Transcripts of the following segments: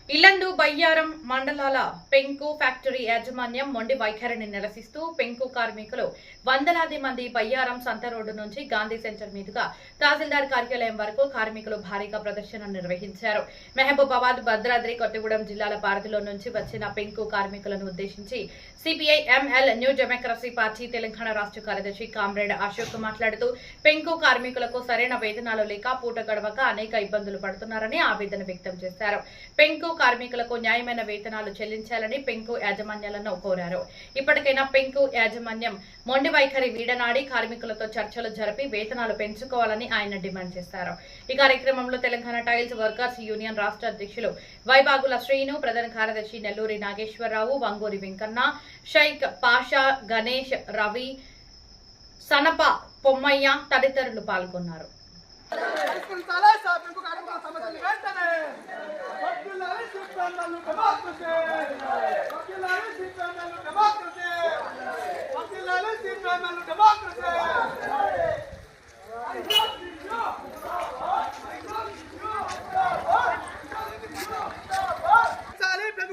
ఇల్లందు బయ్యారం మండలాల పెంకు ఫ్యాక్టరీ యాజమాన్యం మొండి వైఖరిని నిరసిస్తూ పెంకు కార్మికులు వందలాది మంది బయ్యారం సంత రోడ్డు నుంచి గాంధీ సెంటర్ మీదుగా తహసీల్దార్ కార్యాలయం వరకు కార్మికులు భారీగా ప్రదర్శన నిర్వహించారు. మహబూబాబాద్, భద్రాద్రి కొత్తగూడెం జిల్లాల పరిధిలో నుంచి వచ్చిన పెంకు కార్మికులను ఉద్దేశించి CPI ML new democracy party Telangana రాష్ట్ర కార్యదర్శి కామ్రేడ్ అశోక్ మాట్లాడుతూ పెంకు కార్మికులకు సరైన వేతనాలు లేక పూట గడవక అనేక ఇబ్బందులు పడుతున్నారని ఆవేదన వ్యక్తం చేశారు. పెంకు కార్మికులకు న్యాయమైన వేతనాలు చెల్లించాలని పెంకు యాజమాన్యాలను కోరారు. ఇప్పటికైనా పెంకు యాజమాన్యం మొండి వైఖరి వీడనాడి కార్మికులతో చర్చలు జరిపి వేతనాలు పెంచుకోవాలని ఆయన డిమాండ్ చేశారు. ఈ కార్యక్రమంలో తెలంగాణ టైల్స్ వర్కర్స్ యూనియన్ రాష్ట్ర అధ్యక్షులు వైబాగుల శ్రీను, ప్రధాన కార్యదర్శి నెల్లూరి నాగేశ్వరరావు, వంగూరి వెంకన్న, షైక్ పాషా, గణేష్, రవి, సనప పొమ్మయ్య తదితరులు పాల్గొన్నారు.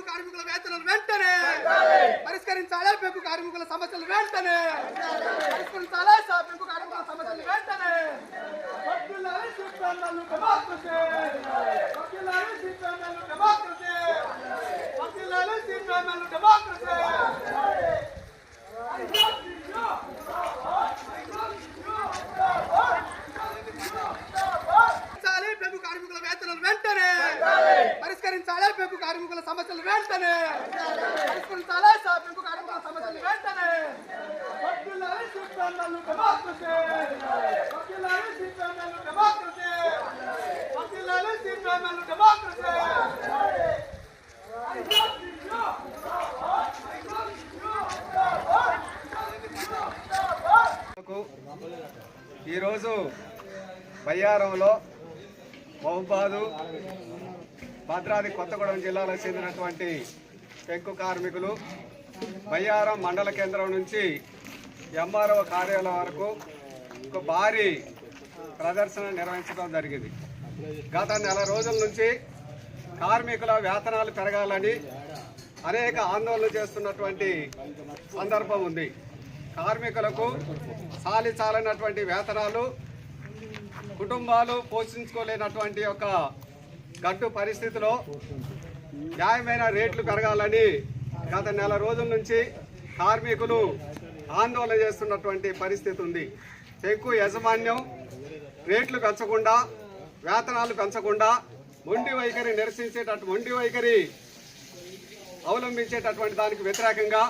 కార్మికుల వేతనాలు వెంటనే పరిష్కరించాలి. పెంకు కార్మికుల సమస్యలు వెంటనే పరిష్కరించాలి. పెంకు కార్మికుల సమస్యలు వెంటనే పెంకు కార్మికుల వేతనాలు వెంటనే పరిష్కరించాలి. పెంకు కార్మికుల సమస్యలు వెంటనే పరిష్కరించాలి. పెంకు కార్మికుల సమస్యలు వెంటనే ఈరోజు బయ్యారంలో మహబూబాబాదు, భద్రాద్రి కొత్తగూడెం జిల్లాలకు చెందినటువంటి పెంకు కార్మికులు బయ్యారం మండల కేంద్రం నుంచి ఎంఆర్ఓ కార్యాలయం వరకు ఒక భారీ ప్రదర్శన నిర్వహించడం జరిగింది. గత నెల రోజుల నుంచి కార్మికుల వేతనాలు పెరగాలని అనేక ఆందోళనలు చేస్తున్నటువంటి సందర్భం ఉంది. కార్మికులకు చాలినటువంటి వేతనాలు, కుటుంబాలు పోషించుకోలేనటువంటి ఒక గడ్డు పరిస్థితిలో న్యాయమైన రేట్లు పెరగాలని గత నెల రోజుల నుంచి కార్మికులు ఆందోళన చేస్తున్నటువంటి పరిస్థితి ఉంది. పెంకు యాజమాన్యం రేట్లు పెంచకుండా, వేతనాలు పెంచకుండా మొండి వైఖరి మొండి వైఖరి అవలంబించేటటువంటి దానికి వ్యతిరేకంగా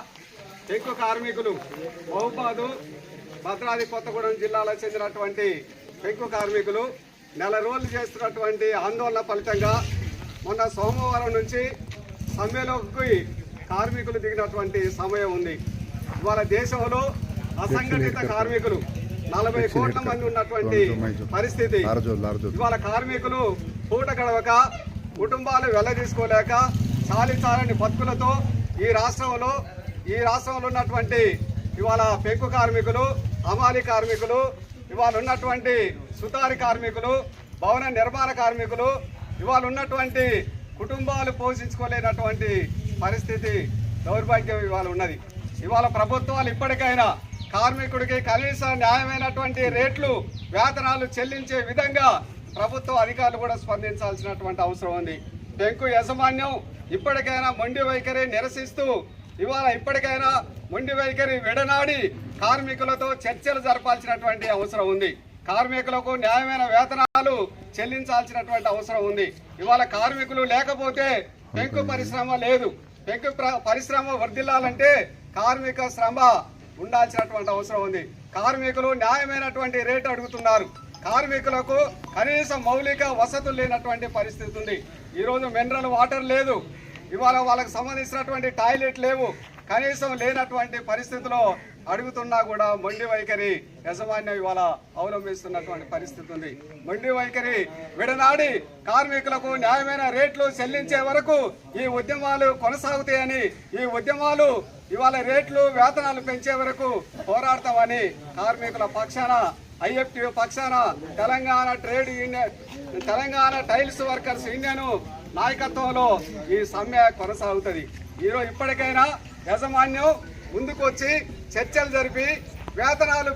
పెంకు కార్మికులు మహబూబాబాదు, భద్రాద్రి కొత్తగూడెం జిల్లాలకు చెందినటువంటి పెంకు కార్మికులు నెల రోజులు చేస్తున్నటువంటి ఆందోళన ఫలితంగా మొన్న సోమవారం నుంచి సమ్మెలోకి కార్మికులు దిగినటువంటి సమయం ఉంది. ఇవాళ దేశంలో అసంఘటిత కార్మికులు 40 కోట్ల మంది ఉన్నటువంటి పరిస్థితి. ఇవాళ కార్మికులు పూట గడవక, కుటుంబాలు వెళ్లదీసుకోలేక చాలని బతుకులతో ఈ రాష్ట్రంలో ఉన్నటువంటి ఇవాళ పెంకు కార్మికులు, హమాలీ కార్మికులు, ఇవాళ ఉన్నటువంటి సుతారి కార్మికులు, భవన నిర్మాణ కార్మికులు, ఇవాళ ఉన్నటువంటి కుటుంబాలు పోషించుకోలేనటువంటి పరిస్థితి, దౌర్భాగ్యం ఇవాళ ఉన్నది. ఇవాళ ప్రభుత్వాలు ఇప్పటికైనా కార్మికుడికి కనీస న్యాయమైనటువంటి రేట్లు, వేతనాలు చెల్లించే విధంగా ప్రభుత్వ అధికారులు కూడా స్పందించాల్సినటువంటి అవసరం ఉంది. పెంకు యాజమాన్యం ఇప్పటికైనా మొండి వైఖరి నిరసిస్తూ ఇప్పటికైనా మొండి వైఖరి విడనాడి కార్మికులతో చర్చలు జరపాల్సినటువంటి అవసరం ఉంది. కార్మికులకు న్యాయమైన వేతనాలు చెల్లించాల్సినటువంటి అవసరం ఉంది. ఇవాళ కార్మికులు లేకపోతే పెంకు పరిశ్రమ లేదు. పెంకు పరిశ్రమ వర్ధిల్లాలంటే కార్మిక శ్రమ ఉండాల్సినటువంటి అవసరం ఉంది. కార్మికులు న్యాయమైనటువంటి రేటు అడుగుతున్నారు. కార్మికులకు కనీస మౌలిక వసతులు లేనటువంటి పరిస్థితి ఉంది. ఈరోజు మినరల్ వాటర్ లేదు. ఇవాళ వాళ్ళకు సంబంధించినటువంటి టాయిలెట్ లేవు. కనీసం లేనటువంటి పరిస్థితిలో అడుగుతున్నా కూడా మొండి వైఖరి యాజమాన్యం ఇవాళ అవలంబిస్తున్నటువంటి పరిస్థితి ఉంది. మొండి వైఖరి విడనాడి కార్మికులకు న్యాయమైన రేట్లు చెల్లించే వరకు ఈ ఉద్యమాలు కొనసాగుతాయని, ఈ ఉద్యమాలు ఇవాళ రేట్లు, వేతనాలు పెంచే వరకు పోరాడతామని కార్మికుల పక్షాన, ఐఎఫ్టియు పక్షాన Telangana trade union, Telangana tiles workers union నాయకత్వంలో ఈ సమ్మె కొనసాగుతుంది. ఈరోజు ఇప్పటికైనా యాజమాన్యం ముందుకు వచ్చి చర్చలు జరిపి వేతనాలు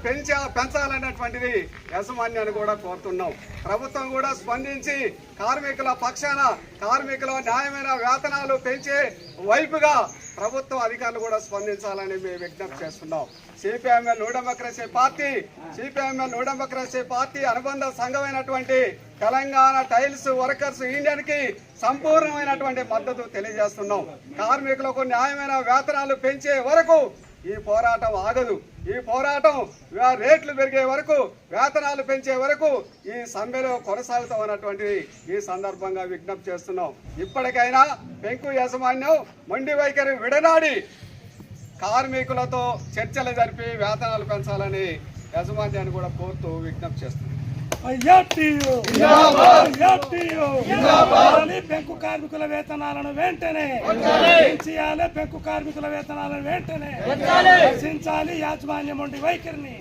పెంచాలన్నటువంటిది యాజమాన్యాన్ని కూడా కోరుతున్నాం. ప్రభుత్వం కూడా స్పందించి కార్మికుల పక్షాన కార్మికుల న్యాయమైన వేతనాలు పెంచే వైపుగా ప్రభుత్వం అధికారులు కూడా స్పందించాలని మేము విజ్ఞప్తి చేస్తున్నాం. సిపిఎంఎల్ న్యూ డెమోక్రసీ పార్టీ అనుబంధ సంఘమైనటువంటి తెలంగాణ టైల్స్ వర్కర్స్ యూనియన్ కి సంపూర్ణమైనటువంటి మద్దతు తెలియజేస్తున్నాం. కార్మికులకు న్యాయమైన వేతనాలు పెంచే వరకు ఈ పోరాటం ఆగదు. ఈ పోరాటం రేట్లు పెరిగే వరకు, వేతనాలు పెంచే వరకు ఈ సమ్మెలో కొనసాగుతామన్నటువంటిది ఈ సందర్భంగా విజ్ఞప్తి చేస్తున్నాం. ఇప్పటికైనా పెంకు యాజమాన్యం మొండి వైఖరి విడనాడి కార్మికులతో చర్చలు జరిపి వేతనాలు పెంచాలని యాజమాన్యాన్ని కూడా కోరుతూ విజ్ఞప్తి చేస్తున్నాం. పెంకు కార్మికుల వేతనాలను వెంటనే పెంచాలి. పెంకు కార్మికుల వేతనాలను వెంటనే రక్షించాలి. యాజమాన్యం ఉండి వైఖరిని